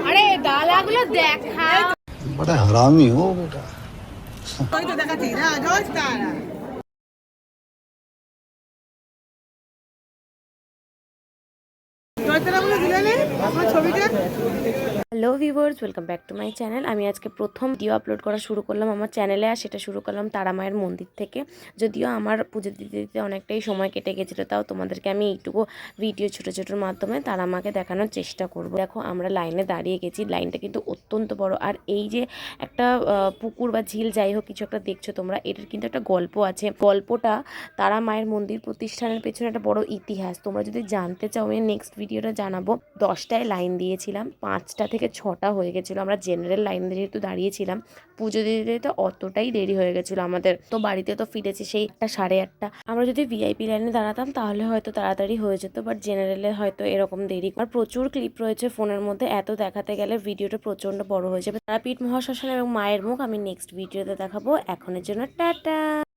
আরে ডালাগুলো দেখা बड़ा हरामी हो बेटा। দেখাচ্ছি না জয় তারা জয় তারা বলে দিলে আমার ছবিটা। Hello viewers, welcome back to my channel. আমি আজকে প্রথম ভিডিও আপলোড করা শুরু করলাম আমার চ্যানেলে, আর সেটা শুরু করলাম তারা মায়ের মন্দির থেকে। যদিও আমার পুজো দিতে দিতে অনেকটাই সময় কেটে গেছিলো, তাও তোমাদেরকে আমি এইটুকু ভিডিও ছোটো ছোটোর মাধ্যমে তারা মাকে দেখানোর চেষ্টা করব। দেখো আমরা লাইনে দাঁড়িয়ে গেছি, লাইনটা কিন্তু অত্যন্ত বড়। আর এই যে একটা পুকুর বা ঝিল যাই হোক কিছু একটা দেখছো তোমরা, এটার কিন্তু একটা গল্প আছে। গল্পটা তারা মায়ের মন্দির প্রতিষ্ঠানের পেছনে একটা বড় ইতিহাস। তোমরা যদি জানতে চাও আমি নেক্সট ভিডিওটা জানাবো। 10টায় লাইন দিয়েছিলাম, 5টা থেকে 6টা হয়ে গেছিলো। আমরা জেনারেল লাইন যেহেতু দাঁড়িয়েছিলাম, পুজো দিতে দিতে অতটাই দেরি হয়ে গেছিলো আমাদের। তো বাড়িতে তো ফিরেছি সেই 8টা 8:30। আমরা যদি ভিআইপি লাইনে দাঁড়াতাম তাহলে হয়তো তাড়াতাড়ি হয়ে যেত, বাট জেনারেলে হয়তো এরকম দেরি। আর প্রচুর ক্লিপ রয়েছে ফোনের মধ্যে, এত দেখাতে গেলে ভিডিওটা প্রচণ্ড বড় হয়ে যাবে। তারাপীঠ মহাশ্মশান এবং মায়ের মুখ আমি নেক্সট ভিডিওতে দেখাবো। এখনের জন্য টাটা।